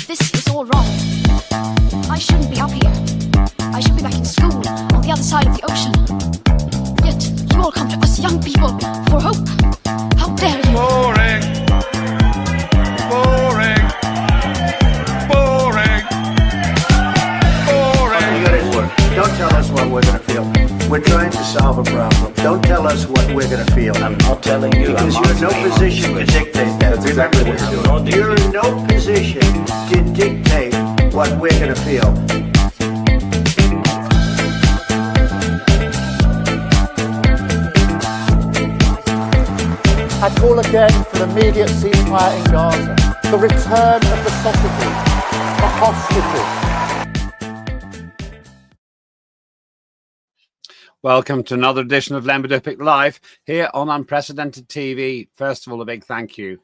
This is all wrong. I shouldn't be up here. I should be back in school on the other side of the ocean. Yet you all come to us young people for hope. How dare you? Boring. Boring. Boring. Boring. You got it work. Don't tell us what we're going to feel. We're trying to solve a problem. Don't tell us what we're going to feel. I'm not telling you. Because you're in no position to dictate that. That's exactly what you're doing. You're in no position to dictate what we're going to feel. I call again for an immediate ceasefire in Gaza, the return of the sausages, the hostages. Welcome to another edition of Lemberdopic Live here on Unprecedented TV. First of all, a big thank you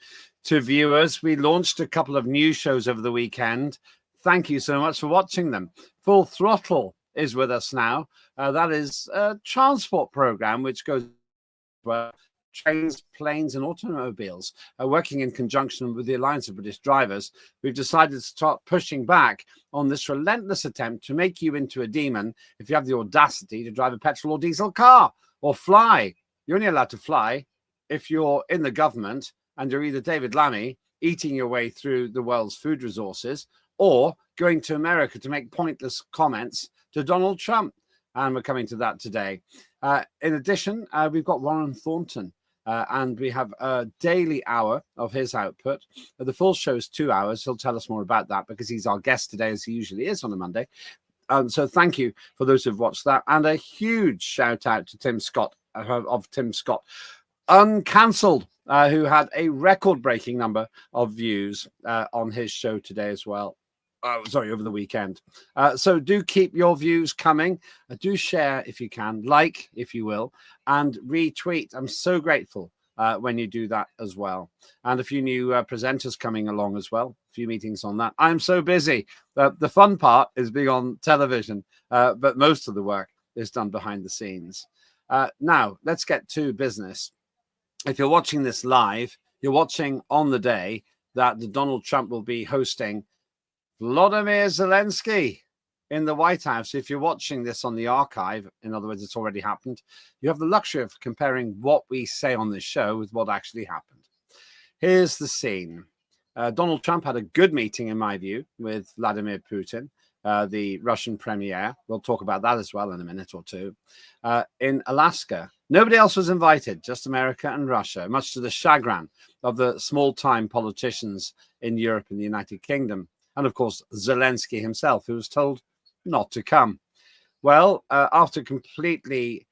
to viewers. We launched a couple of new shows over the weekend. Thank you so much for watching them. Full Throttle is with us now. That is a transport program which goes well. Trains, planes and automobiles working in conjunction with the Alliance of British Drivers. We've decided to start pushing back on this relentless attempt to make you into a demon if you have the audacity to drive a petrol or diesel car or fly. You're only allowed to fly if you're in the government and you're either David Lammy eating your way through the world's food resources or going to America to make pointless comments to Donald Trump. And we're coming to that today. In addition, we've got Warren Thornton. And we have a daily hour of his output. The full show is 2 hours. He'll tell us more about that because he's our guest today, as he usually is on a Monday. So thank you for those who've watched that. And a huge shout out to Tim Scott of Tim Scott Uncancelled, who had a record-breaking number of views on his show today as well. Over the weekend. So do keep your views coming. Do share if you can, like if you will, and retweet. I'm so grateful when you do that as well. And a few new presenters coming along as well. A few meetings on that. I'm so busy. The fun part is being on television, but most of the work is done behind the scenes. Now, let's get to business. If you're watching this live, you're watching on the day that Donald Trump will be hosting Volodymyr Zelensky in the White House. If you're watching this on the archive, in other words, it's already happened, you have the luxury of comparing what we say on this show with what actually happened. Here's the scene. Donald Trump had a good meeting, in my view, with Vladimir Putin, the Russian premier. We'll talk about that as well in a minute or two. In Alaska, nobody else was invited, just America and Russia, much to the chagrin of the small-time politicians in Europe and the United Kingdom. And, of course, Zelensky himself, who was told not to come. Well, after completely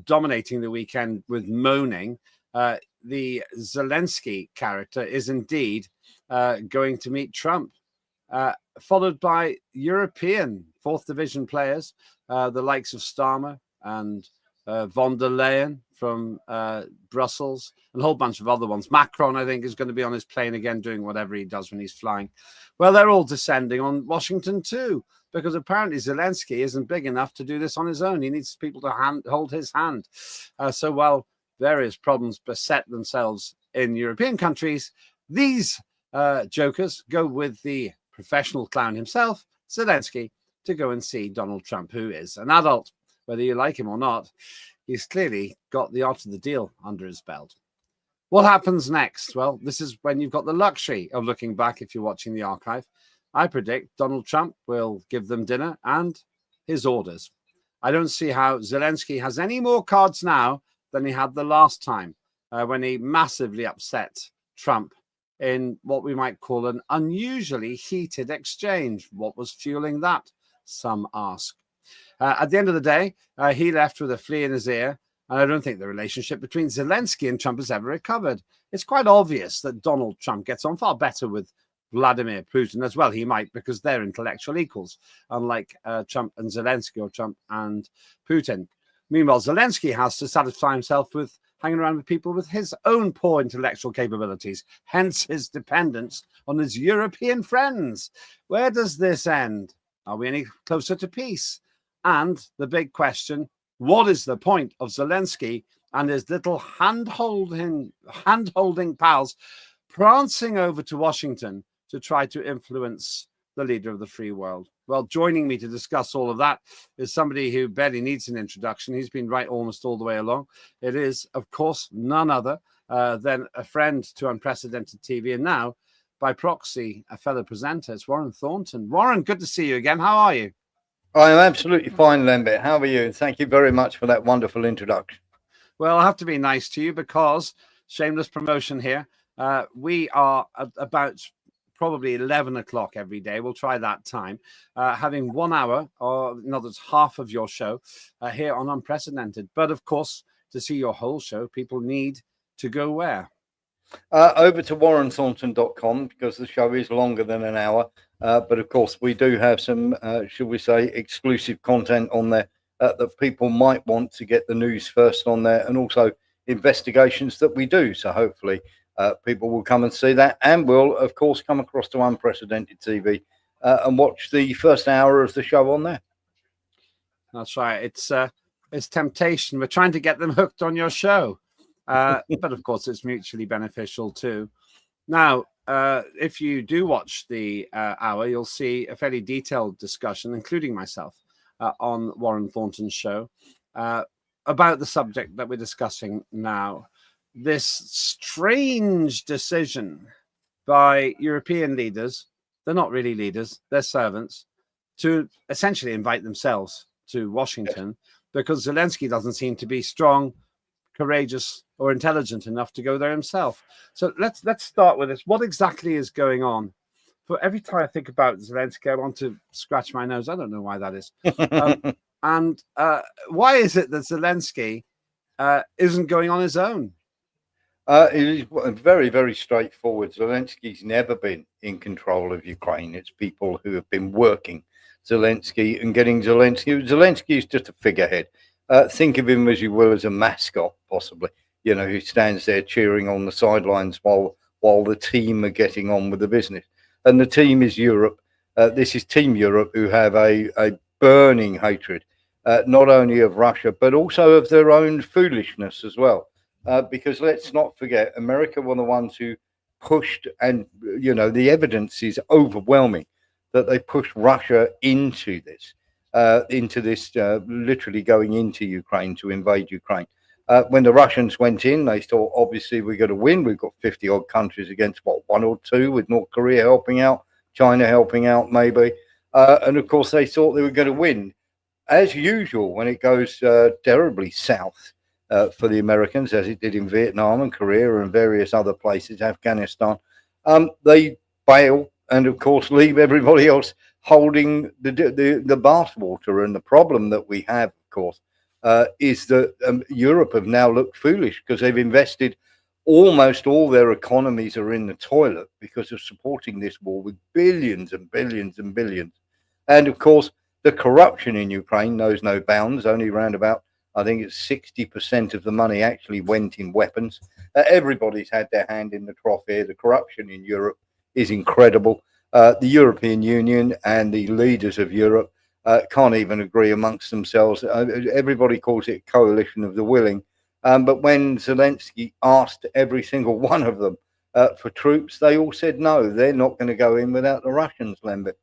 dominating the weekend with moaning, the Zelensky character is indeed going to meet Trump, followed by European fourth division players, the likes of Starmer and von der Leyen from Brussels, and a whole bunch of other ones. Macron, I think, is going to be on his plane again, doing whatever he does when he's flying. Well, they're all descending on Washington too, because apparently Zelensky isn't big enough to do this on his own. He needs people to hold his hand. So while various problems beset themselves in European countries, these jokers go with the professional clown himself, Zelensky, to go and see Donald Trump, who is an adult. Whether you like him or not, he's clearly got the art of the deal under his belt. What happens next? Well, this is when you've got the luxury of looking back if you're watching the archive. I predict Donald Trump will give them dinner and his orders. I don't see how Zelensky has any more cards now than he had the last time when he massively upset Trump in what we might call an unusually heated exchange. What was fueling that? Some ask. At the end of the day, he left with a flea in his ear, and I don't think the relationship between Zelensky and Trump has ever recovered. It's quite obvious that Donald Trump gets on far better with Vladimir Putin as well. He might, because they're intellectual equals, unlike Trump and Zelensky or Trump and Putin. Meanwhile, Zelensky has to satisfy himself with hanging around with people with his own poor intellectual capabilities, hence his dependence on his European friends. Where does this end? Are we any closer to peace? And the big question, what is the point of Zelensky and his little hand-holding pals prancing over to Washington to try to influence the leader of the free world? Well, joining me to discuss all of that is somebody who barely needs an introduction. He's been right almost all the way along. It is, of course, none other than a friend to Unprecedented TV, and now, by proxy, a fellow presenter. It's Warren Thornton. Warren, good to see you again. How are you? I am absolutely fine, Lambert. How are you? Thank you very much for that wonderful introduction. Well, I have to be nice to you because, shameless promotion here, we are at about probably 11 o'clock every day. We'll try that time, having 1 hour, or in other words, half of your show here on Unprecedented. But of course, to see your whole show, people need to go where? Over to warrenthornton.com, because the show is longer than an hour. But of course, we do have some, should we say, exclusive content on there that people might want to get the news first on there, and also investigations that we do. So hopefully people will come and see that, and will, of course, come across to Unprecedented TV and watch the first hour of the show on there. That's right. It's temptation. We're trying to get them hooked on your show. But of course, it's mutually beneficial too. Now, if you do watch the hour, you'll see a fairly detailed discussion, including myself, on Warren Thornton's show about the subject that we're discussing now. This strange decision by European leaders, they're not really leaders, they're servants, to essentially invite themselves to Washington because Zelensky doesn't seem to be strong, courageous, or intelligent enough to go there himself. So let's start with this. What exactly is going on? For every time I think about Zelensky, I want to scratch my nose. I don't know why that is. And why is it that Zelensky isn't going on his own? It is very, very straightforward. Zelensky's never been in control of Ukraine. It's people who have been working Zelensky and getting Zelensky. Zelensky is just a figurehead. Think of him, as you will, as a mascot, possibly, you know, who stands there cheering on the sidelines while the team are getting on with the business. And the team is Europe. This is Team Europe, who have a burning hatred, not only of Russia, but also of their own foolishness as well. Because let's not forget, America were the ones who pushed, and, you know, the evidence is overwhelming that they pushed Russia into this. Literally going into Ukraine to invade Ukraine. When the Russians went in, they thought, obviously, we're going to win. We've got 50 odd countries against, what, 1 or 2, with North Korea helping out, China helping out, maybe. And of course, they thought they were going to win. As usual, when it goes terribly south for the Americans, as it did in Vietnam and Korea and various other places, Afghanistan, they bail and, of course, leave everybody else holding the bathwater. And the problem that we have, of course, is that Europe have now looked foolish because they've invested, almost all their economies are in the toilet because of supporting this war with billions and billions and billions. And of course, the corruption in Ukraine knows no bounds. Only around about, I think it's 60% of the money actually went in weapons. Everybody's had their hand in the trough here. The corruption in Europe is incredible. The European Union and the leaders of Europe can't even agree amongst themselves. Everybody calls it coalition of the willing. But when Zelensky asked every single one of them for troops, they all said no, they're not going to go in without the Russians, Lambert.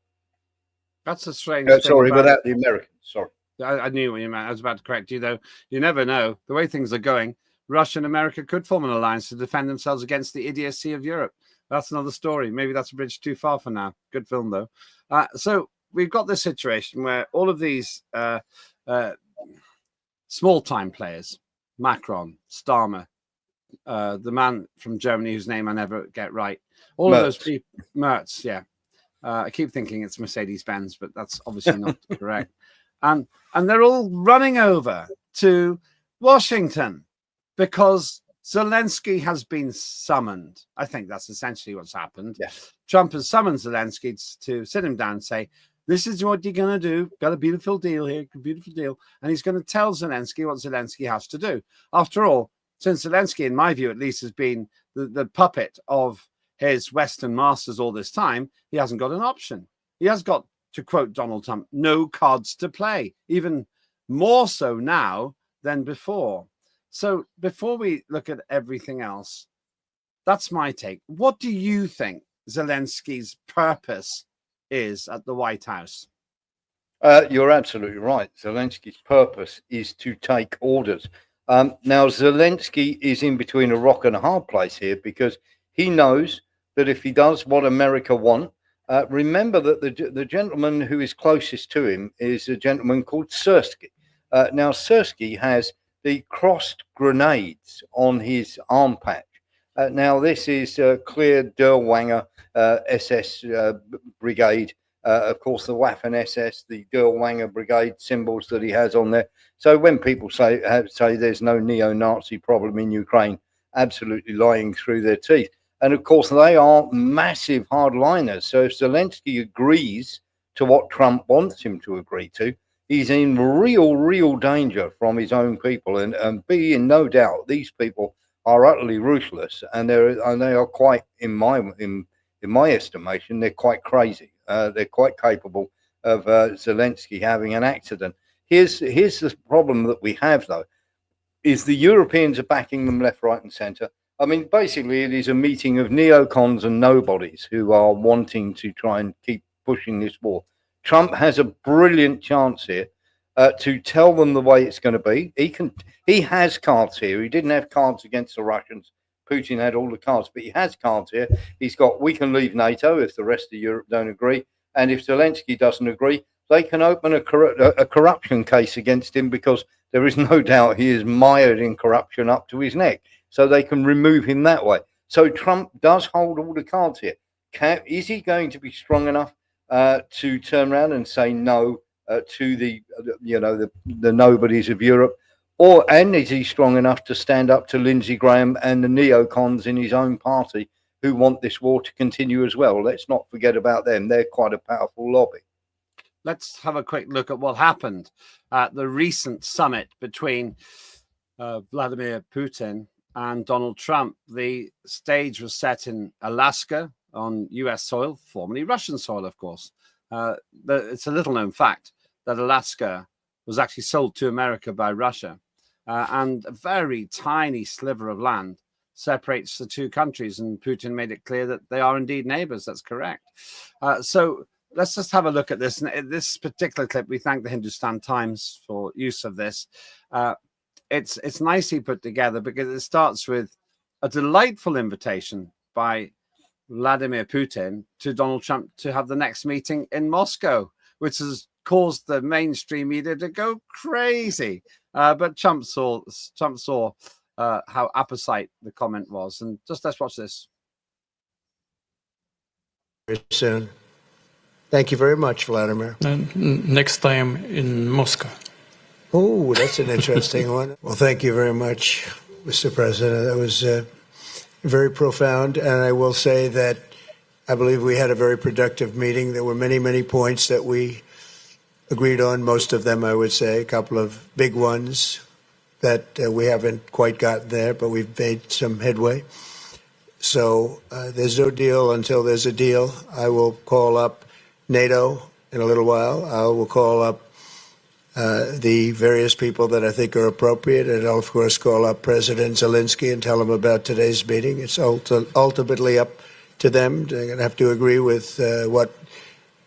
That's a strange thing. Sorry, without the Americans. Sorry. I knew what you meant. I was about to correct you, though. You never know. The way things are going, Russia and America could form an alliance to defend themselves against the idiocy of Europe. That's another story. Maybe that's a bridge too far for now. Good film, though. So we've got this situation where all of these small-time players, Macron, Starmer, the man from Germany whose name I never get right, all Merz. of those people, Merz, yeah. I keep thinking it's Mercedes-Benz, but that's obviously not correct. And they're all running over to Washington because Zelensky has been summoned. I think that's essentially what's happened. Yes. Trump has summoned Zelensky to sit him down and say, this is what you're going to do. Got a beautiful deal here, beautiful deal. And he's going to tell Zelensky what Zelensky has to do. After all, since Zelensky, in my view at least, has been the puppet of his Western masters all this time, he hasn't got an option. He has got, to quote Donald Trump, no cards to play, even more so now than before. So before we look at everything else, that's my take. What do you think Zelensky's purpose is at the White House? You're absolutely right. Zelensky's purpose is to take orders. Now, Zelensky is in between a rock and a hard place here because he knows that if he does what America want, remember that the gentleman who is closest to him is a gentleman called Sersky. Now, Sersky has the crossed grenades on his arm patch. Now, this is clear Derwanger SS brigade. Of course, the Waffen SS, the Derwanger brigade symbols that he has on there. So when people say there's no neo-Nazi problem in Ukraine, absolutely lying through their teeth. And of course, they are massive hardliners. So if Zelensky agrees to what Trump wants him to agree to, he's in real danger from his own people. And be in no doubt, these people are utterly ruthless, and they are quite, in my estimation, they're quite crazy. They're quite capable of Zelensky having an accident. Here's the problem that we have, though, is the Europeans are backing them left, right, and centre. I mean, basically, it is a meeting of neocons and nobodies who are wanting to try and keep pushing this war. Trump has a brilliant chance here to tell them the way it's going to be. He has cards here. He didn't have cards against the Russians. Putin had all the cards, but he has cards here. He's got, we can leave NATO if the rest of Europe don't agree. And if Zelensky doesn't agree, they can open a corruption case against him, because there is no doubt he is mired in corruption up to his neck. So they can remove him that way. So Trump does hold all the cards here. Is he going to be strong enough to turn around and say no to the nobodies of Europe? And is he strong enough to stand up to Lindsey Graham and the neocons in his own party who want this war to continue as well? Let's not forget about them. They're quite a powerful lobby. Let's have a quick look at what happened at the recent summit between Vladimir Putin and Donald Trump. The stage was set in Alaska on US soil, formerly Russian soil, of course. It's a little known fact that Alaska was actually sold to America by Russia. And a very tiny sliver of land separates the two countries. And Putin made it clear that they are indeed neighbors. That's correct. So let's just have a look at this. In this particular clip, we thank the Hindustan Times for use of this. It's nicely put together because it starts with a delightful invitation by Vladimir Putin to Donald Trump to have the next meeting in Moscow, which has caused the mainstream media to go crazy. But Trump saw how apposite the comment was. And just let's watch this. Very soon. Thank you very much, Vladimir. Next time in Moscow. Oh, that's an interesting one. Well, thank you very much, Mr. President. That was very profound. And I will say that I believe we had a very productive meeting. There were many, many points that we agreed on. Most of them, I would say, a couple of big ones that we haven't quite gotten there, but we've made some headway. So there's no deal until there's a deal. I will call up NATO in a little while. I will call up the various people that I think are appropriate, and I'll, of course, call up President Zelensky and tell him about today's meeting. It's ultimately up to them. They're going to have to agree with what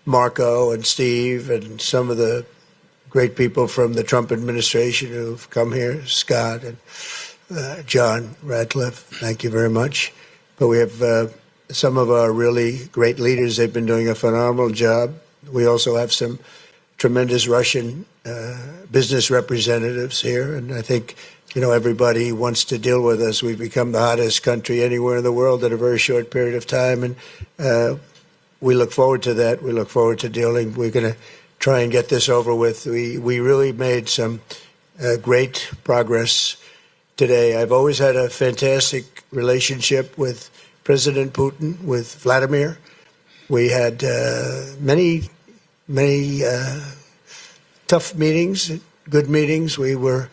Marco and Steve and some of the great people from the Trump administration who've come here, Scott and John Radcliffe. Thank you very much. But we have some of our really great leaders. They've been doing a phenomenal job. We also have some tremendous Russian business representatives here. And I think, everybody wants to deal with us. We've become the hottest country anywhere in the world in a very short period of time. And we look forward to that. We look forward to dealing. We're going to try and get this over with. We really made some great progress today. I've always had a fantastic relationship with President Putin, with Vladimir. We had many tough meetings, good meetings. We were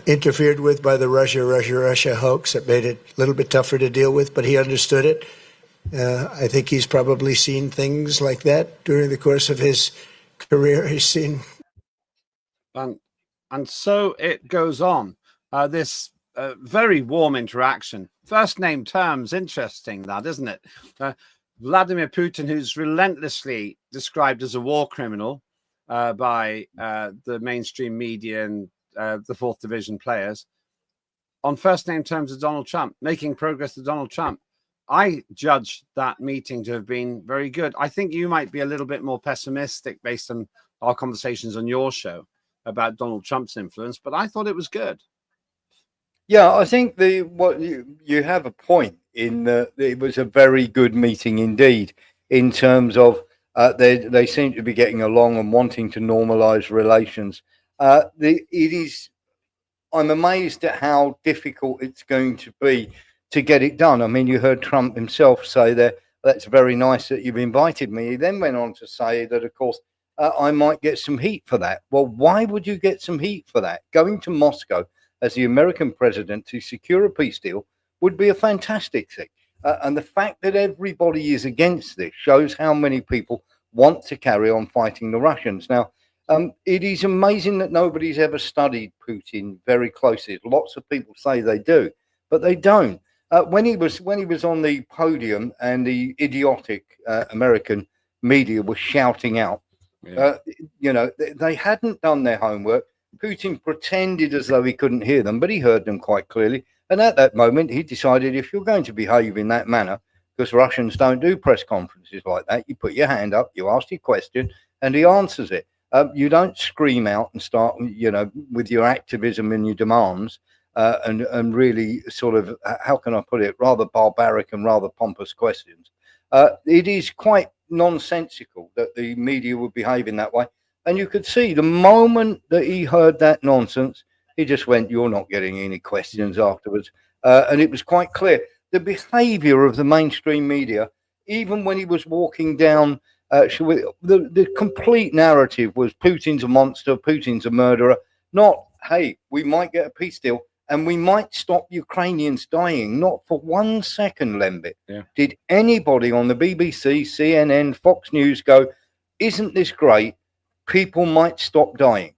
interfered with by the Russia hoax. That made it a little bit tougher to deal with, but he understood it. I think he's probably seen things like that during the course of his career. He's seen. And so it goes on. This very warm interaction. First name terms, interesting that, isn't it? Vladimir Putin, who's relentlessly described as a war criminal by the mainstream media and the fourth division players, on first name terms with Donald Trump, making progress with Donald Trump. I judge that meeting to have been very good. I think you might be a little bit more pessimistic based on our conversations on your show about Donald Trump's influence, but I thought it was good. Yeah, I think you have a point in that it was a very good meeting indeed, in terms of they seem to be getting along and wanting to normalise relations. I'm amazed at how difficult it's going to be to get it done. I mean, you heard Trump himself say that that's very nice that you've invited me. He then went on to say that, of course, I might get some heat for that. Well, why would you get some heat for that? Going to Moscow as the American president to secure a peace deal would be a fantastic thing. And the fact that everybody is against this shows how many people want to carry on fighting the Russians. Now, it is amazing that nobody's ever studied Putin very closely. Lots of people say they do, but they don't. When he was on the podium and the idiotic American media was shouting out, they hadn't done their homework. Putin pretended as though he couldn't hear them, but he heard them quite clearly. And at that moment, he decided, if you're going to behave in that manner, because Russians don't do press conferences like that, you put your hand up, you ask your question, and he answers it. You don't scream out and start, with your activism and your demands, and really sort of, how can I put it, rather barbaric and rather pompous questions. It is quite nonsensical that the media would behave in that way. And you could see the moment that he heard that nonsense, he just went, "You're not getting any questions afterwards." And it was quite clear. The behavior of the mainstream media, even when he was walking down, the complete narrative was Putin's a monster, Putin's a murderer, not, hey, we might get a peace deal and we might stop Ukrainians dying. Not for 1 second, Lembit. Yeah. Did anybody on the BBC, CNN, Fox News go, "Isn't this great? People might stop dying"?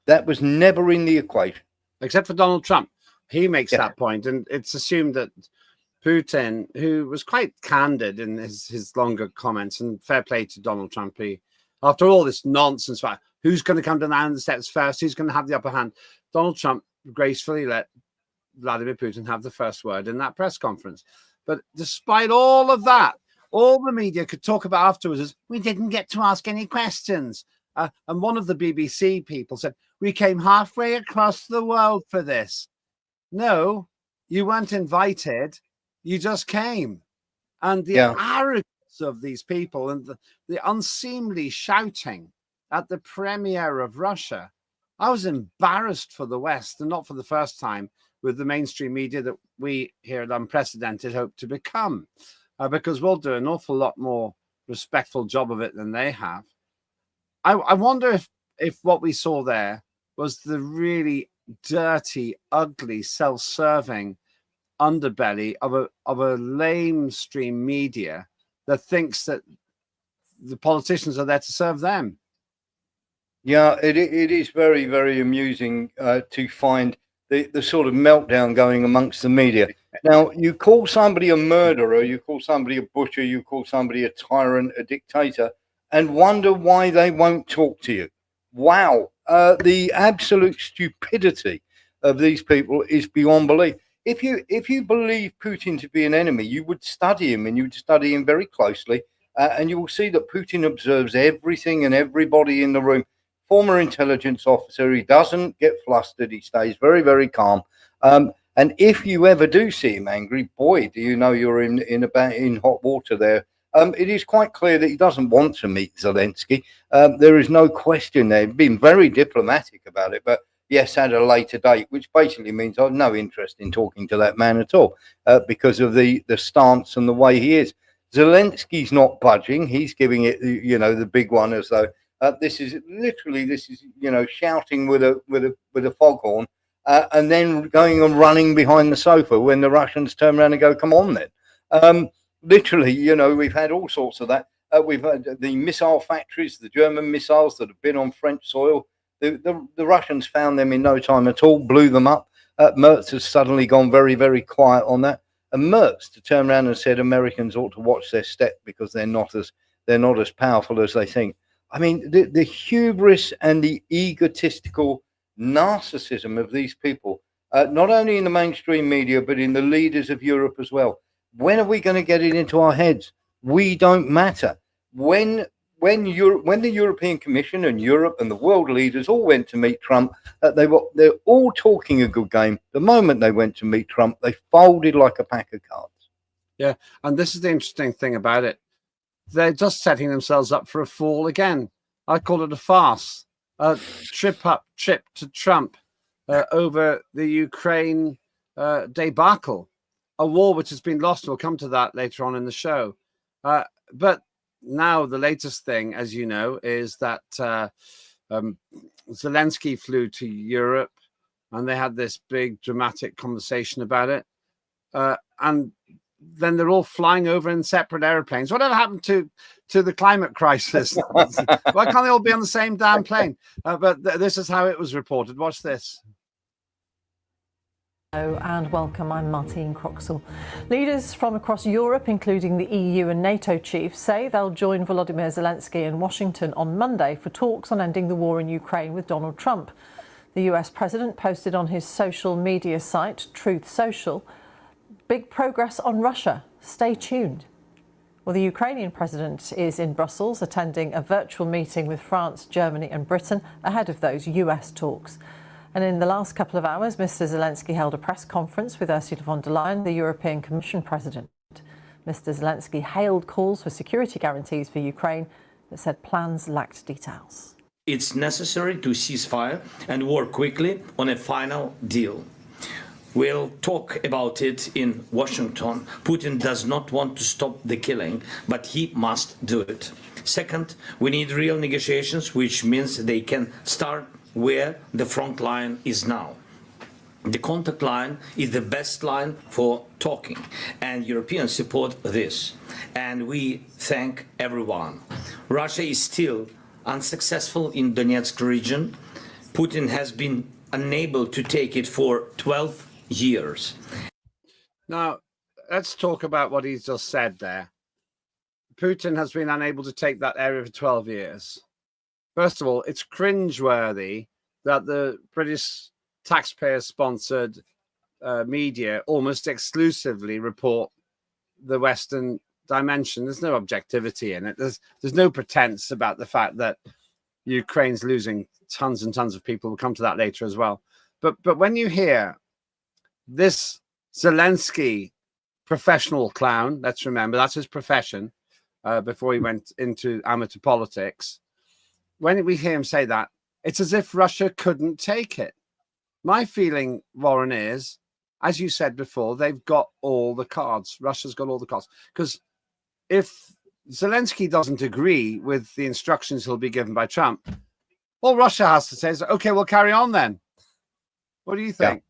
That was never in the equation. Except for Donald Trump. He makes that point, and it's assumed that Putin, who was quite candid in his longer comments, and fair play to Donald Trump, after all this nonsense about who's going to come down the steps first, who's going to have the upper hand, Donald Trump gracefully let Vladimir Putin have the first word in that press conference. But despite all of that, all the media could talk about afterwards is, we didn't get to ask any questions. And one of the BBC people said, we came halfway across the world for this. No, you weren't invited. You just came. And the arrogance of these people and the unseemly shouting at the premier of Russia, I was embarrassed for the West, and not for the first time, with the mainstream media that we here at Unprecedented hope to become, because we'll do an awful lot more respectful job of it than they have. I wonder if what we saw there was the really dirty, ugly, self-serving underbelly of a lamestream media that thinks that the politicians are there to serve them. Yeah, it is very, very amusing to find the sort of meltdown going amongst the media. Now, you call somebody a murderer, you call somebody a butcher, you call somebody a tyrant, a dictator, and wonder why they won't talk to you. Wow. The absolute stupidity of these people is beyond belief. If you believe Putin to be an enemy, you would study him, and you would study him very closely, and you will see that Putin observes everything and everybody in the room. Former intelligence officer, he doesn't get flustered, he stays very, very calm. And if you ever do see him angry, boy, do you know you're in hot water there. It is quite clear that he doesn't want to meet Zelensky. There is no question there. He's been very diplomatic about it, but yes, at a later date, which basically means I have no interest in talking to that man at all, because of the stance and the way he is. Zelensky's not budging. He's giving it, the big one, as though this is shouting with a foghorn, and then going and running behind the sofa when the Russians turn around and go, "Come on, then." Literally, we've had all sorts of that. We've had the missile factories, the German missiles that have been on French soil. The Russians found them in no time at all, blew them up. Merz has suddenly gone very, very quiet on that. and Merz to turn around and said Americans ought to watch their step because they're not as powerful as they think. I mean, the hubris and the egotistical narcissism of these people, not only in the mainstream media, but in the leaders of Europe as well. When are we going to get it into our heads? We don't matter. When the European Commission and Europe and the world leaders all went to meet Trump, they're all talking a good game. The moment they went to meet Trump, they folded like a pack of cards. Yeah, and this is the interesting thing about it. They're just setting themselves up for a fall again. I call it a farce. A trip to Trump over the Ukraine debacle, a war which has been lost. We'll come to that later on in the show. But now the latest thing, as you know, is that Zelensky flew to Europe and they had this big dramatic conversation about it. And then they're all flying over in separate airplanes. Whatever happened to the climate crisis? Why can't they all be on the same damn plane? But this is how it was reported. Watch this. Hello and welcome. I'm Martine Croxall. Leaders from across Europe, including the EU and NATO chiefs, say they'll join Volodymyr Zelensky in Washington on Monday for talks on ending the war in Ukraine with Donald Trump. The US president posted on his social media site, Truth Social, big progress on Russia. Stay tuned. Well, the Ukrainian president is in Brussels attending a virtual meeting with France, Germany and Britain ahead of those US talks. And in the last couple of hours, Mr. Zelensky held a press conference with Ursula von der Leyen, the European Commission president. Mr. Zelensky hailed calls for security guarantees for Ukraine, but said plans lacked details. It's necessary to cease fire and work quickly on a final deal. We'll talk about it in Washington. Putin does not want to stop the killing, but he must do it. Second, we need real negotiations, which means they can start where the front line is now. The contact line is the best line for talking, and Europeans support this. And we thank everyone. Russia is still unsuccessful in Donetsk region. Putin has been unable to take it for 12 years. Now, let's talk about what he's just said there. Putin has been unable to take that area for 12 years. First of all, it's cringeworthy that the British taxpayer-sponsored media almost exclusively report the Western dimension. There's no objectivity in it. There's no pretense about the fact that Ukraine's losing tons and tons of people. We'll come to that later as well. But when you hear this Zelensky professional clown, let's remember that's his profession before he went into amateur politics. When we hear him say that, it's as if Russia couldn't take it. My feeling, Warren, is, as you said before, they've got all the cards. Russia's got all the cards. Because if Zelensky doesn't agree with the instructions he'll be given by Trump, all Russia has to say is, okay, we'll carry on then. What do you think?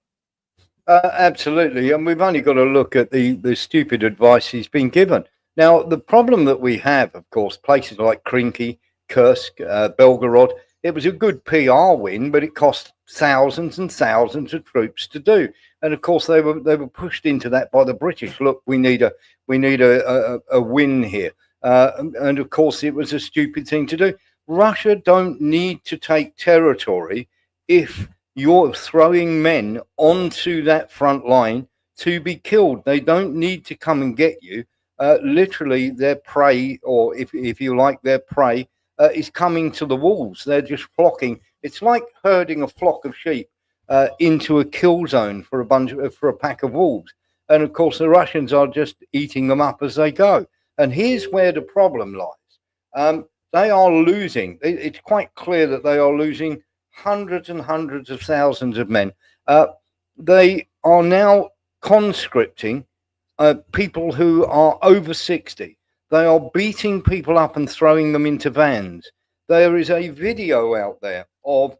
Yeah. Absolutely. And we've only got to look at the stupid advice he's been given. Now, the problem that we have, of course, places like Krinky, Kursk, Belgorod, it was a good PR win, but it cost thousands and thousands of troops to do. And of course, they were pushed into that by the British. Look, we need a win here. And of course, it was a stupid thing to do. Russia don't need to take territory if you're throwing men onto that front line to be killed. They don't need to come and get you. Literally, their prey, or if you like, their prey, is coming to the walls. They're just flocking. It's like herding a flock of sheep into a kill zone for a pack of wolves. And of course, the Russians are just eating them up as they go. And here's where the problem lies. They are losing. It's quite clear that they are losing hundreds and hundreds of thousands of men. They are now conscripting people who are over 60. They are beating people up and throwing them into vans. There is a video out there of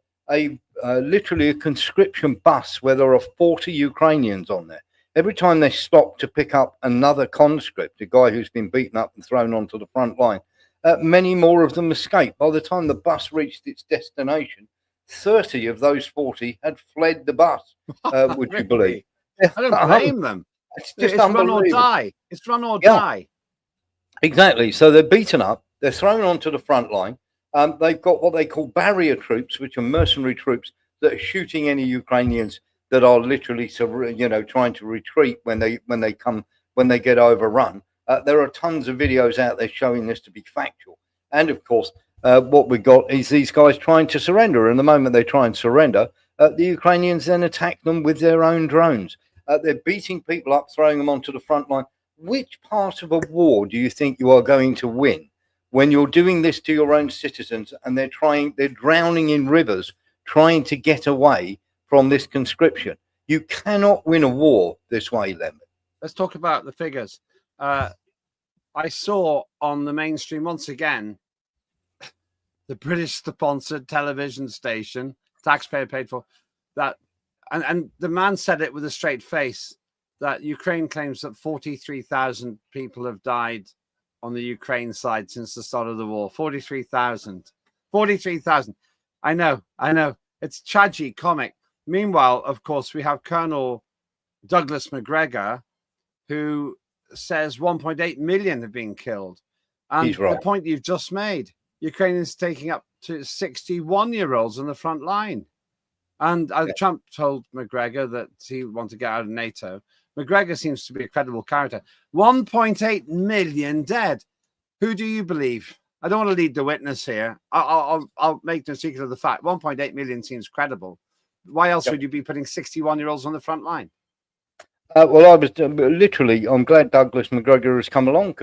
literally a conscription bus where there are 40 Ukrainians on there. Every time they stop to pick up another conscript, a guy who's been beaten up and thrown onto the front line, many more of them escaped. By the time the bus reached its destination, 30 of those 40 had fled the bus, would you believe? I don't blame them. It's just It's run or unbelievable. die. It's run or Yeah. die. Exactly. So they're beaten up. They're thrown onto the front line. They've got what they call barrier troops, which are mercenary troops that are shooting any Ukrainians that are literally, trying to retreat when they get overrun. There are tons of videos out there showing this to be factual. And of course, what we got is these guys trying to surrender. And the moment they try and surrender, the Ukrainians then attack them with their own drones. They're beating people up, throwing them onto the front line. Which part of a war do you think you are going to win when you're doing this to your own citizens and they're drowning in rivers trying to get away from this conscription? You cannot win a war this way, Lemon. Let's talk about the figures. I saw on the mainstream once again, the British sponsored television station, taxpayer paid for, that, and the man said it with a straight face, that Ukraine claims that 43,000 people have died on the Ukraine side since the start of the war. 43,000. 43,000. I know. It's tragic-comic. Meanwhile, of course, we have Colonel Douglas McGregor, who says 1.8 million have been killed. And He's right. The point you've just made, Ukraine is taking up to 61-year-olds on the front line. And Trump told McGregor that he wanted to get out of NATO. McGregor seems to be a credible character. 1.8 million dead. Who do you believe? I don't want to lead the witness here. I'll make no secret of the fact. 1.8 million seems credible. Why else would you be putting 61-year-olds on the front line? Well, I was literally. I'm glad Douglas McGregor has come along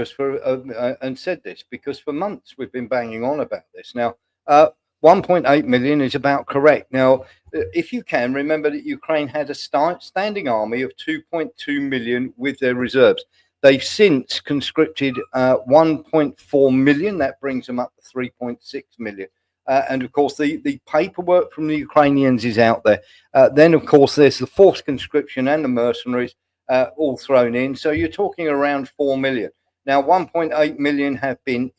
and said this, because for months we've been banging on about this. Now, 1.8 million is about correct. Now, if you can remember that Ukraine had a standing army of 2.2 million with their reserves. They've since conscripted 1.4 million. That brings them up to 3.6 million. And of course, the paperwork from the Ukrainians is out there. Then, of course, there's the forced conscription and the mercenaries all thrown in. So you're talking around 4 million. Now, 1.8 million have been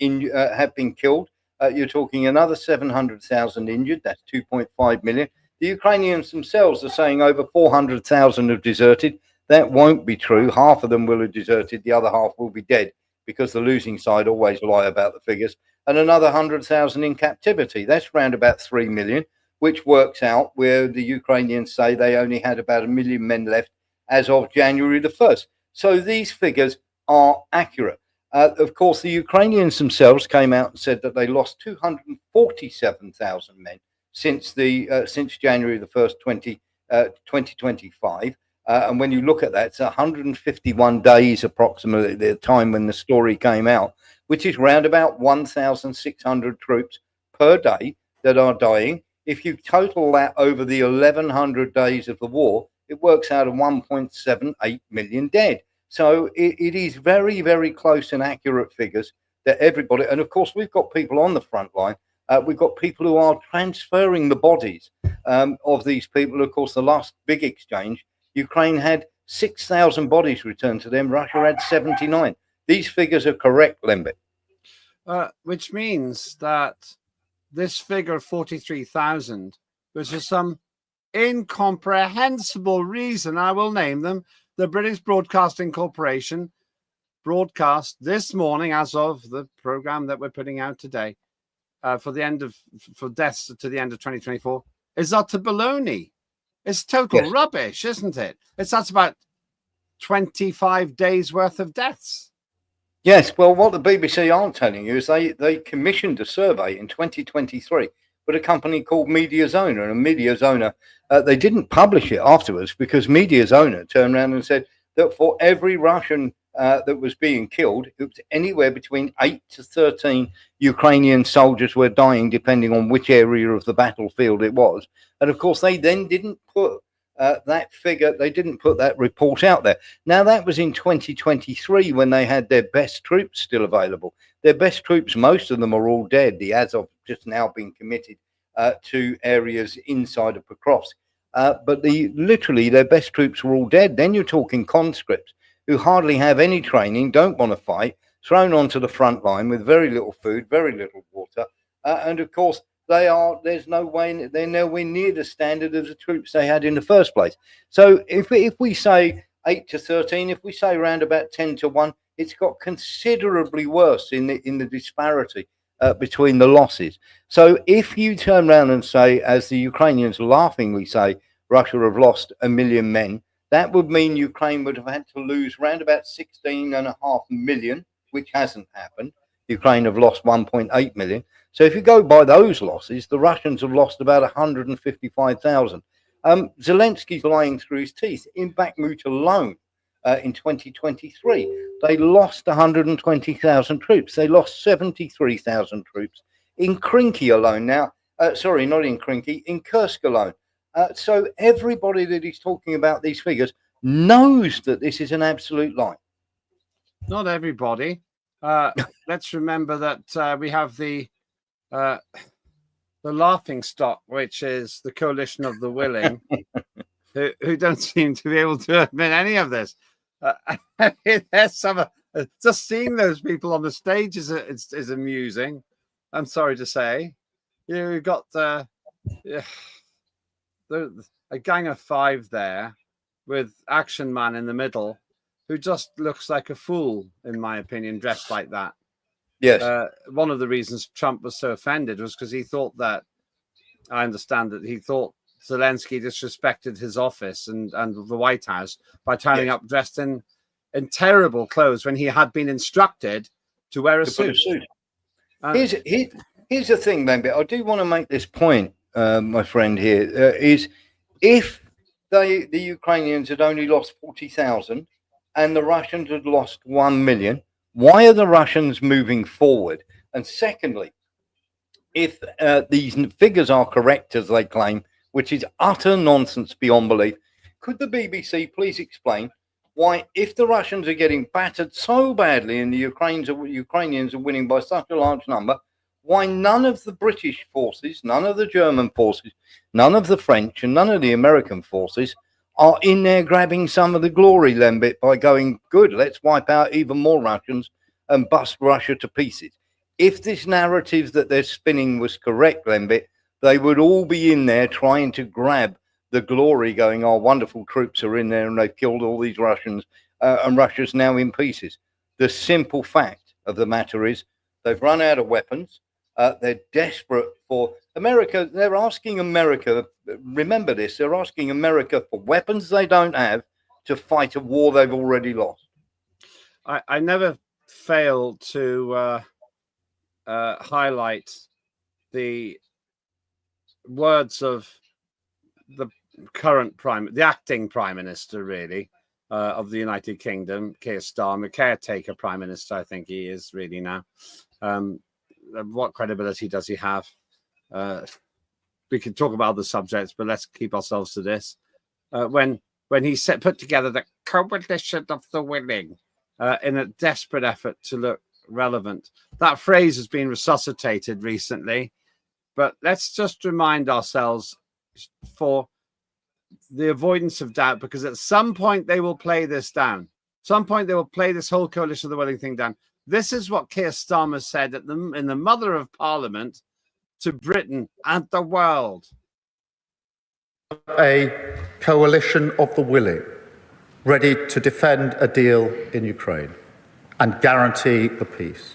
killed. You're talking another 700,000 injured. That's 2.5 million. The Ukrainians themselves are saying over 400,000 have deserted. That won't be true. Half of them will have deserted. The other half will be dead, because the losing side always lie about the figures. And another 100,000 in captivity. That's around about 3 million, which works out where the Ukrainians say they only had about 1 million men left as of January the 1st. So these figures are accurate. Of course, the Ukrainians themselves came out and said that they lost 247,000 men since January the 1st, 2025. And when you look at that, it's 151 days approximately the time when the story came out, which is round about 1,600 troops per day that are dying. If you total that over the 1,100 days of the war, it works out at 1.78 million dead. So it is very, very close and accurate figures that everybody, and of course, we've got people on the front line. We've got people who are transferring the bodies of these people. Of course, the last big exchange, Ukraine had 6,000 bodies returned to them. Russia had 79. These figures are correct, Lembit. Which means that this figure, 43,000, was for some incomprehensible reason, I will name them, the British Broadcasting Corporation broadcast this morning, as of the program that we're putting out today, for deaths to the end of 2024, is utter baloney. It's total rubbish, isn't it? That's about 25 days worth of deaths. Yes, well, what the BBC aren't telling you is they commissioned a survey in 2023 with a company called MediaZona, and MediaZona, they didn't publish it afterwards because MediaZona turned around and said that for every Russian that was being killed, it was anywhere between 8 to 13 Ukrainian soldiers were dying, depending on which area of the battlefield it was. And of course, they then didn't put that figure, they didn't put that report out there. Now, that was in 2023 when they had their best troops still available. Their best troops, most of them are all dead. The Azov just now been committed to areas inside of Pokrovsk. But literally their best troops were all dead. Then you're talking conscripts who hardly have any training, don't want to fight, thrown onto the front line with very little food, very little water. And of course, there's no way, they're nowhere near the standard of the troops they had in the first place. So if we say 8 to 13. If we say around about 10 to 1, it's got considerably worse in the disparity between the losses. So if you turn around and say, as the Ukrainians laughingly say, Russia have lost 1 million men, that would mean Ukraine would have had to lose around about 16.5 million, which hasn't happened. Ukraine have lost 1.8 million. So if you go by those losses, the Russians have lost about 155,000. Zelensky's lying through his teeth. In Bakhmut alone, in 2023, they lost 120,000 troops. They lost 73,000 troops in Krinky alone. Now, sorry, not in Krinky, in Kursk alone. So everybody that is talking about these figures knows that this is an absolute lie. Not everybody. Let's remember that we have the laughing stock, which is the coalition of the willing, who don't seem to be able to admit any of this. There's some just seeing those people on the stage is amusing. I'm sorry to say, you've got a gang of 5 there with Action Man in the middle, who just looks like a fool, in my opinion, dressed like that. Yes. One of the reasons Trump was so offended was because he thought that, I understand that he thought Zelensky disrespected his office and the White House by turning up dressed in terrible clothes when he had been instructed to wear a suit. Here's the thing, Lambert. I do want to make this point, my friend here, is if the Ukrainians had only lost 40,000 and the Russians had lost 1 million, why are the Russians moving forward? And secondly, if these figures are correct, as they claim, which is utter nonsense beyond belief, could the BBC please explain why, if the Russians are getting battered so badly and the Ukrainians are winning by such a large number, why none of the British forces, none of the German forces, none of the French and none of the American forces are in there grabbing some of the glory, Lembit, by going, good, let's wipe out even more Russians and bust Russia to pieces. If this narrative that they're spinning was correct, Lembit, they would all be in there trying to grab the glory, going, our wonderful troops are in there and they've killed all these Russians and Russia's now in pieces. The simple fact of the matter is they've run out of weapons. They're desperate for America. They're asking America, remember this, they're asking America for weapons they don't have to fight a war they've already lost. I never fail to highlight the words of the acting prime minister, really, of the United Kingdom, Keir Starmer, caretaker prime minister, I think he is really now. What credibility does he have? We can talk about other subjects, but let's keep ourselves to this. When he put together the coalition of the willing in a desperate effort to look relevant, that phrase has been resuscitated recently. But let's just remind ourselves, for the avoidance of doubt, because at some point they will play this down. At some point they will play this whole coalition of the willing thing down. This is what Keir Starmer said in the Mother of Parliament to Britain and the world. A coalition of the willing, ready to defend a deal in Ukraine and guarantee the peace.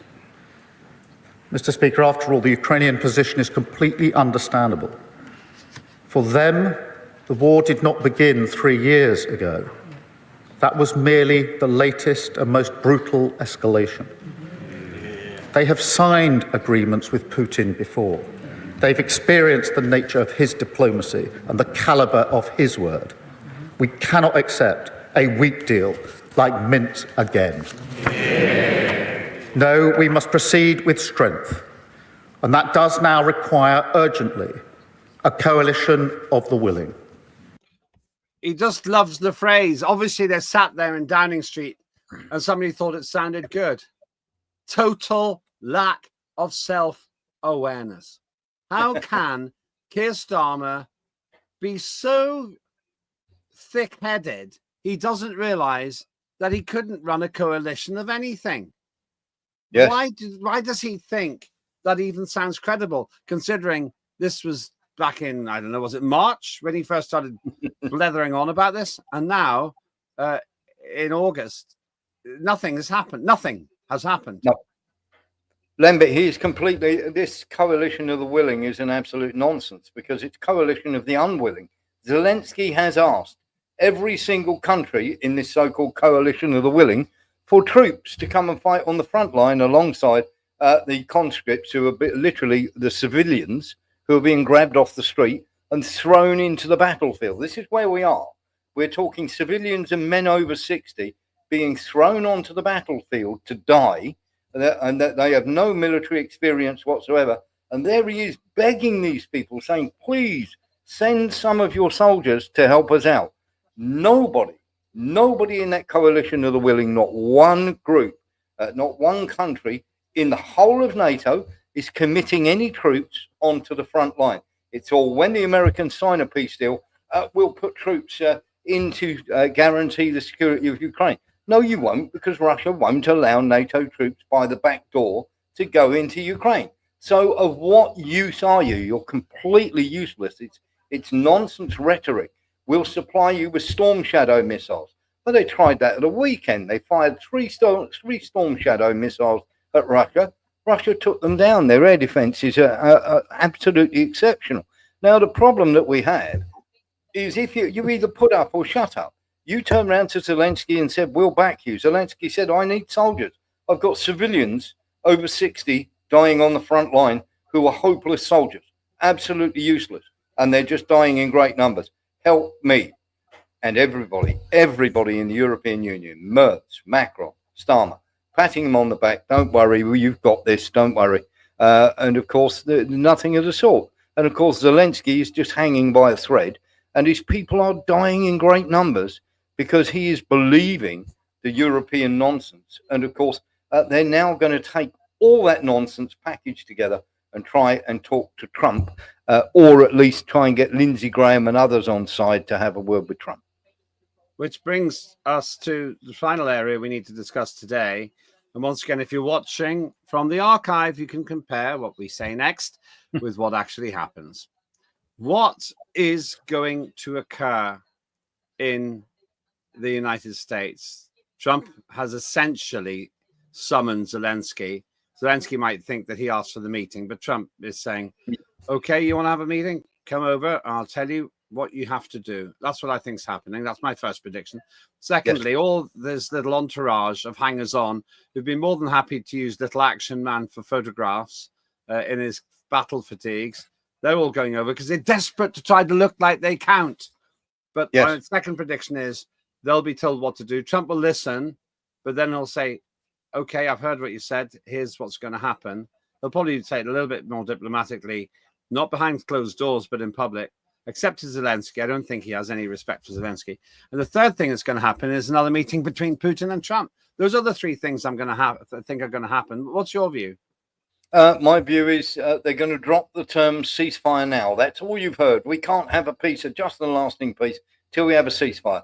Mr. Speaker, after all, the Ukrainian position is completely understandable. For them, the war did not begin 3 years ago. That was merely the latest and most brutal escalation. They have signed agreements with Putin before. They've experienced the nature of his diplomacy and the caliber of his word. We cannot accept a weak deal like Minsk again. No, we must proceed with strength. And that does now require urgently a coalition of the willing. He just loves the phrase. Obviously, they sat there in Downing Street and somebody thought it sounded good. Total lack of self-awareness. How can Keir Starmer be so thick-headed he doesn't realise that he couldn't run a coalition of anything? Yes. Why does he think that even sounds credible, considering this was back in, I don't know, was it March when he first started blethering on about this? And now in August. Nothing has happened. Nothing has happened. No. Lambert, he is completely, this coalition of the willing is an absolute nonsense because it's coalition of the unwilling. Zelensky has asked every single country in this so-called coalition of the willing for troops to come and fight on the front line alongside the conscripts who are literally the civilians who are being grabbed off the street and thrown into the battlefield. This is where we are. We're talking civilians and men over 60 being thrown onto the battlefield to die, and that they have no military experience whatsoever. And there he is begging these people, saying, please send some of your soldiers to help us out. Nobody in that coalition of the willing, not one group, not one country in the whole of NATO is committing any troops onto the front line. It's all when the Americans sign a peace deal, we'll put troops in to guarantee the security of Ukraine. No, you won't, because Russia won't allow NATO troops by the back door to go into Ukraine. So of what use are you? You're completely useless. It's nonsense rhetoric. We'll supply you with Storm Shadow missiles. Well, they tried that at the weekend. They fired three Storm Shadow missiles at Russia. Russia took them down. Their air defenses are absolutely exceptional. Now, the problem that we have is if you either put up or shut up. You turned around to Zelensky and said, we'll back you. Zelensky said, I need soldiers. I've got civilians over 60 dying on the front line who are hopeless soldiers, absolutely useless. And they're just dying in great numbers. Help me. And everybody in the European Union, Merz, Macron, Starmer, patting him on the back. Don't worry, you've got this, don't worry. And of course, nothing of the sort. And of course, Zelensky is just hanging by a thread. And his people are dying in great numbers because he is believing the European nonsense. And of course, they're now going to take all that nonsense packaged together and try and talk to Trump, or at least try and get Lindsey Graham and others on side to have a word with Trump. Which brings us to the final area we need to discuss today. And once again, if you're watching from the archive, you can compare what we say next with what actually happens. What is going to occur in the United States? Trump has essentially summoned Zelensky. Zelensky might think that he asked for the meeting, but Trump is saying, okay, you want to have a meeting? Come over. I'll tell you what you have to do. That's what I think is happening. That's my first prediction. Secondly, yes, all this little entourage of hangers-on who've been more than happy to use little action man for photographs in his battle fatigues. They're all going over because they're desperate to try to look like they count. But yes, my second prediction is they'll be told what to do. Trump will listen, but then he'll say, okay, I've heard what you said. Here's what's going to happen. He'll probably say it a little bit more diplomatically, not behind closed doors, but in public. Except to Zelensky. I don't think he has any respect for Zelensky. And the third thing that's going to happen is another meeting between Putin and Trump. Those are the three things I think are going to happen. What's your view? My view is they're going to drop the term ceasefire now. That's all you've heard. We can't have a peace, a just and lasting peace, till we have a ceasefire.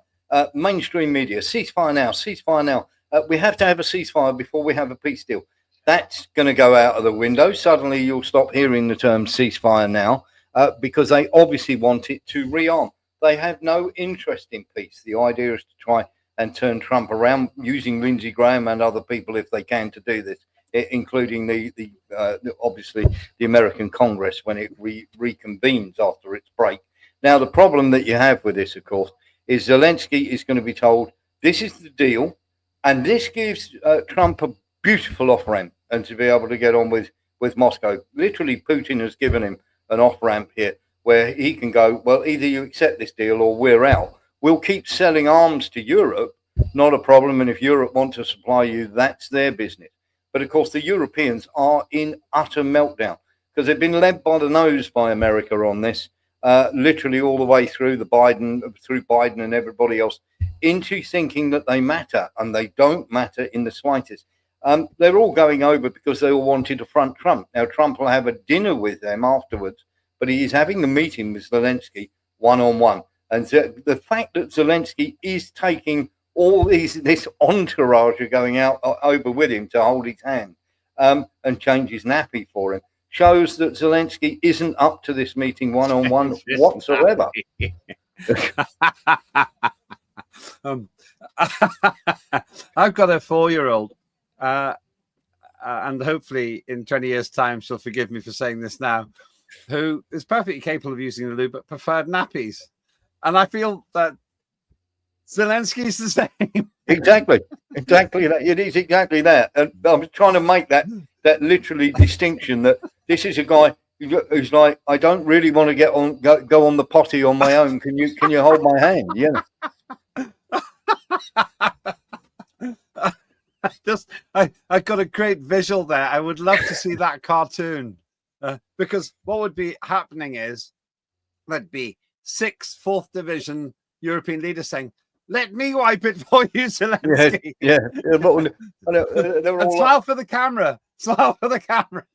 Mainstream media, ceasefire now, ceasefire now. We have to have a ceasefire before we have a peace deal. That's going to go out of the window. Suddenly you'll stop hearing the term ceasefire now. Because they obviously want it to rearm. They have no interest in peace. The idea is to try and turn Trump around using Lindsey Graham and other people if they can to do this, including obviously the American Congress when it reconvenes after its break. Now, the problem that you have with this, of course, is Zelensky is going to be told this is the deal, and this gives Trump a beautiful off-ramp and to be able to get on with Moscow. Literally, Putin has given him an off-ramp here where he can go, well, either you accept this deal or we're out. We'll keep selling arms to Europe, not a problem. And if Europe want to supply you, that's their business. But of course, the Europeans are in utter meltdown because they've been led by the nose by America on this, literally all the way through Biden and everybody else, into thinking that they matter, and they don't matter in the slightest. They're all going over because they all wanted to front Trump. Now, Trump will have a dinner with them afterwards, but he is having a meeting with Zelensky one-on-one. And the fact that Zelensky is taking all this entourage are going out over with him to hold his hand and change his nappy for him shows that Zelensky isn't up to this meeting one-on-one whatsoever. I've got a 4-year-old, and hopefully in 20 years' time she'll forgive me for saying this now, who is perfectly capable of using the loo but preferred nappies. And I feel that Zelensky's the same. Exactly that. It is exactly that. And I'm trying to make that literally distinction, that this is a guy who's like, I don't really want to go on the potty on my own. Can you hold my hand? Yeah. I got a great visual there. I would love to see that cartoon, because what would be happening is there'd be 6 4th Division European leaders saying, "Let me wipe it for you, Zelensky." Yeah. And smile for the camera. Smile for the camera.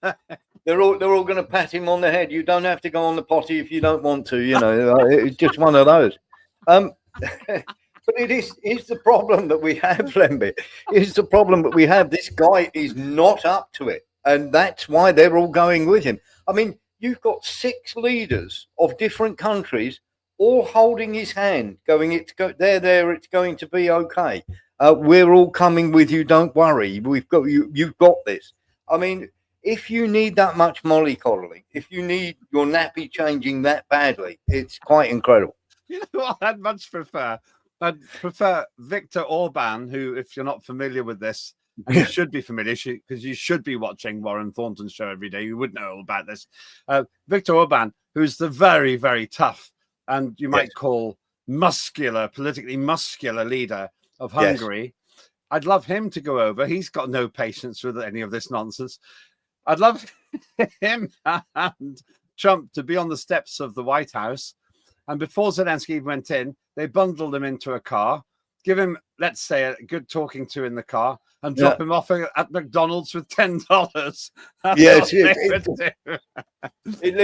They're all going to pat him on the head. You don't have to go on the potty if you don't want to. It's just one of those. But it's the problem that we have, Lembit. It's the problem that we have. This guy is not up to it, and that's why they're all going with him. I mean, you've got 6 leaders of different countries all holding his hand, going, "It's going to be okay. We're all coming with you. Don't worry. We've got you. You've got this." I mean, if you need that much mollycoddling, if you need your nappy changing that badly, it's quite incredible. You know what I'd much prefer? I'd prefer Viktor Orban, who, if you're not familiar with this, you should be familiar, because you should be watching Warren Thornton's show every day. You would know all about this. Viktor Orban, who's the very, very tough and you might call politically muscular leader of Hungary. Yes. I'd love him to go over. He's got no patience with any of this nonsense. I'd love him and Trump to be on the steps of the White House. And before Zelensky went in, they bundled him into a car, give him, let's say, a good talking to in the car, and drop him off at McDonald's with $10. Yes, it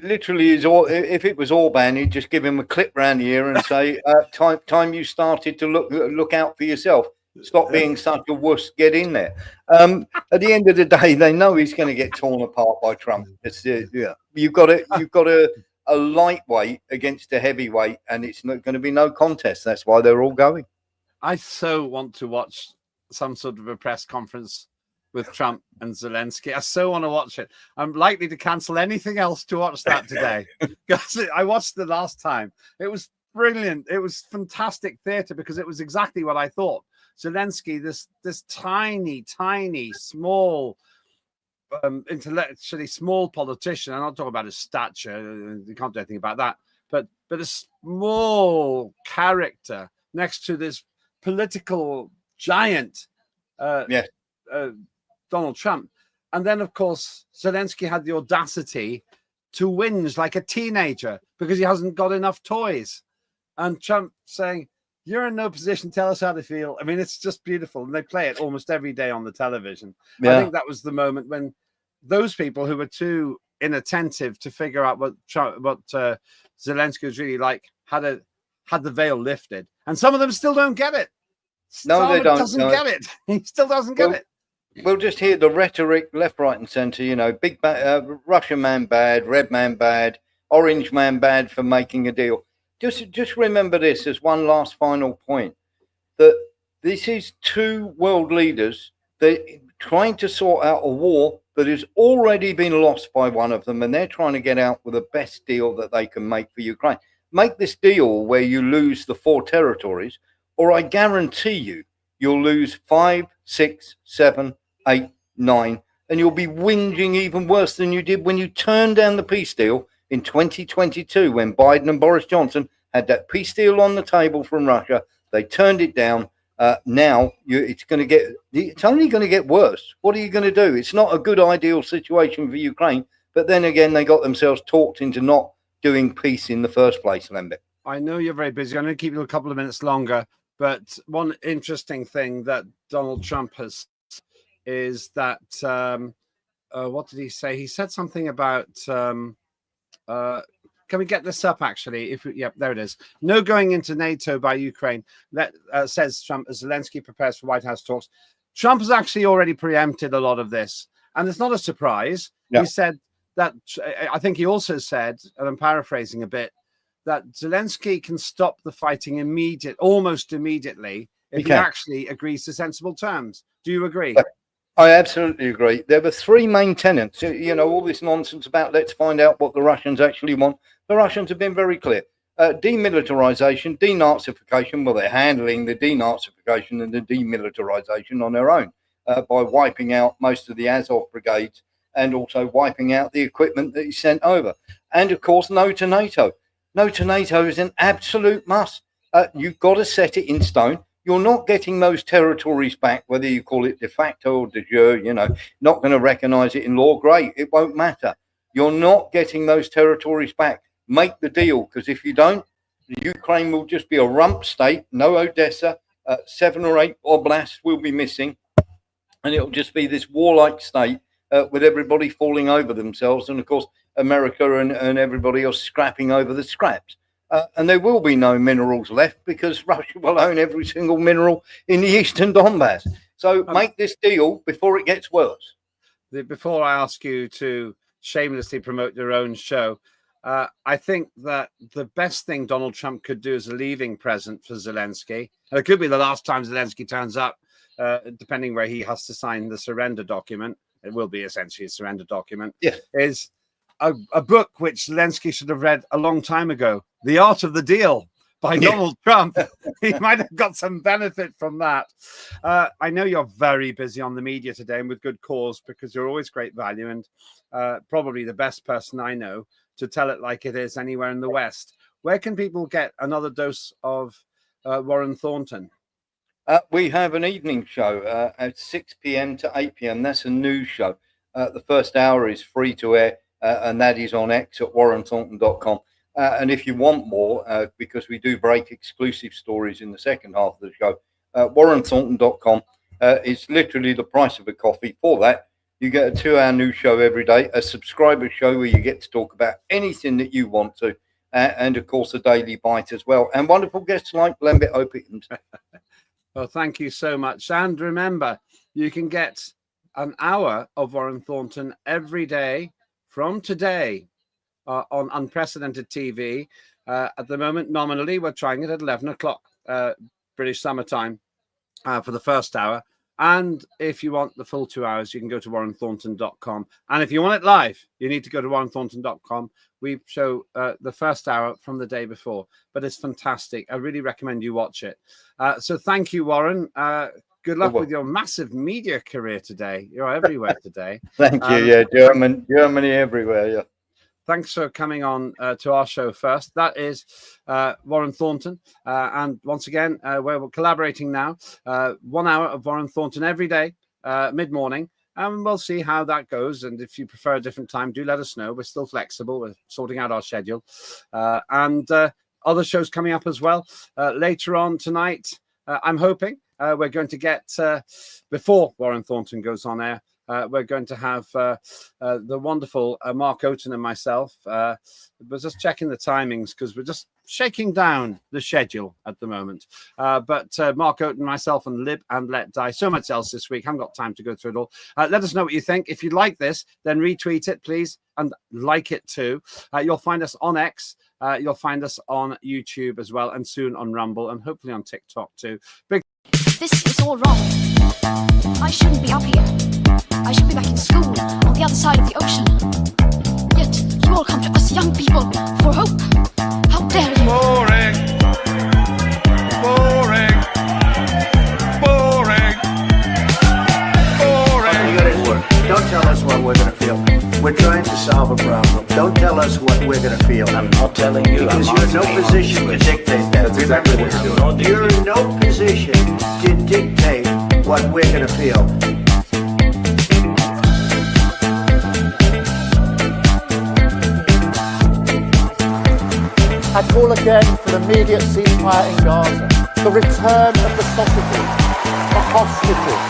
literally is. If it was Orban, he'd just give him a clip round the ear and say, "Time you started to look out for yourself. Stop being such a wuss. Get in there." At the end of the day, they know he's going to get torn apart by Trump. You've got a lightweight against a heavyweight, and it's not going to be no contest. That's why they're all going. I so want to watch some sort of a press conference with Trump and Zelensky. I so want to watch it. I'm likely to cancel anything else to watch that today, because I watched the last time. It was brilliant. It was fantastic theater, because it was exactly what I thought. Zelensky, this tiny, small, intellectually small politician. I'm not talking about his stature. You can't do anything about that. But a small character next to this political giant, Donald Trump. And then, of course, Zelensky had the audacity to whinge like a teenager because he hasn't got enough toys. And Trump saying, "You're in no position. Tell us how to feel." I mean, it's just beautiful. And they play it almost every day on the television. Yeah. I think that was the moment when those people who were too inattentive to figure out what Zelensky was really like had the veil lifted. And some of them still don't get it. They don't. Doesn't get it. He still doesn't get it. We'll just hear the rhetoric left, right, and centre. Big Russian man bad, red man bad, orange man bad for making a deal. Just remember this as one last final point, that this is 2 world leaders that trying to sort out a war that has already been lost by one of them, and they're trying to get out with the best deal that they can make for Ukraine. Make this deal where you lose the 4 territories, or I guarantee you'll lose 5, 6, 7, 8, 9, and you'll be whinging even worse than you did when you turned down the peace deal in 2022, when Biden and Boris Johnson had that peace deal on the table from Russia. They turned it down. Now it's only going to get worse. What are you going to do? It's not a good ideal situation for Ukraine. But then again, they got themselves talked into not doing peace in the first place, Lembit. I know you're very busy. I'm going to keep you a couple of minutes longer. But one interesting thing that Donald Trump has is that, what did he say? He said something about, can we get this up, actually? There it is. No going into NATO by Ukraine, says Trump, as Zelensky prepares for White House talks. Trump has actually already preempted a lot of this. And it's not a surprise. Yeah. He said that, I think he also said, and I'm paraphrasing a bit, that Zelensky can stop the fighting almost immediately, if he actually agrees to sensible terms. Do you agree? I absolutely agree. There were three main tenets. You know, all this nonsense about let's find out what the Russians actually want. The Russians have been very clear. Demilitarization, denazification. Well, they're handling the denazification and the demilitarization on their own by wiping out most of the Azov brigades and also wiping out the equipment that he sent over. And of course, no to NATO. No to NATO is an absolute must. You've got to set it in stone. You're not getting those territories back, whether you call it de facto or de jure, you know, not going to recognize it in law. Great. It won't matter. You're not getting those territories back. Make the deal, because if you don't, Ukraine will just be a rump state. No Odessa, 7 or 8 oblasts will be missing. And it'll just be this warlike state with everybody falling over themselves. And of course, America and everybody else scrapping over the scraps. And there will be no minerals left because Russia will own every single mineral in the eastern Donbass. So make this deal before it gets worse. Before I ask you to shamelessly promote your own show, I think that the best thing Donald Trump could do as a leaving present for Zelensky, and it could be the last time Zelensky turns up, depending where he has to sign the surrender document. It will be essentially a surrender document. Yeah. Is a book which Zelensky should have read a long time ago, The Art of the Deal by Donald Trump. He might have got some benefit from that. I know you're very busy on the media today and with good cause, because you're always great value and probably the best person I know to tell it like it is anywhere in the West. Where can people get another dose of Warren Thornton? We have an evening show at 6 p.m. to 8 p.m. That's a news show. The first hour is free to air. And that is on X at warrenthornton.com. And if you want more, because we do break exclusive stories in the second half of the show, warrenthornton.com is literally the price of a coffee. For that, you get a 2-hour news show every day, a subscriber show where you get to talk about anything that you want to, and of course, a daily bite as well. And wonderful guests like Lembit Opiums. Well, thank you so much. And remember, you can get an hour of Warren Thornton every day from today on Unprecedented TV. At the moment, nominally, we're trying it at 11 o'clock British summertime for the first hour. And if you want the full 2 hours, you can go to warrenthornton.com. And if you want it live, you need to go to warrenthornton.com. We show the first hour from the day before, but it's fantastic. I really recommend you watch it. So thank you, Warren. Good luck with your massive media career today. You're everywhere today. Thank you. Yeah, Germany everywhere. Yeah. Thanks for coming on to our show first. That is Warren Thornton. And once again, we're collaborating now. 1 hour of Warren Thornton every day, mid-morning. And we'll see how that goes. And if you prefer a different time, do let us know. We're still flexible. We're sorting out our schedule. And other shows coming up as well. Later on tonight, I'm hoping we're going to get, before Warren Thornton goes on air, we're going to have the wonderful Mark Oaten and myself. We're just checking the timings because we're just shaking down the schedule at the moment. But Mark Oaten, myself, and Lib and Let Die. So much else this week. Haven't got time to go through it all. Let us know what you think. If you like this, then retweet it, please, and like it too. You'll find us on X. You'll find us on YouTube as well, and soon on Rumble, and hopefully on TikTok too. This is all wrong. I shouldn't be up here. I should be back in school on the other side of the ocean. Yet you all come to us young people for hope. How dare you? Boring. Boring. Boring. Boring. You got to work. Don't tell us what we're going to feel. We're trying to solve a problem. Don't tell us what we're going to feel. I'm not telling you. Because you're in no position to dictate that. Remember this. You're in no position to dictate what we're going to feel. I call again for an immediate ceasefire in Gaza, the return of the sausages, the hostages,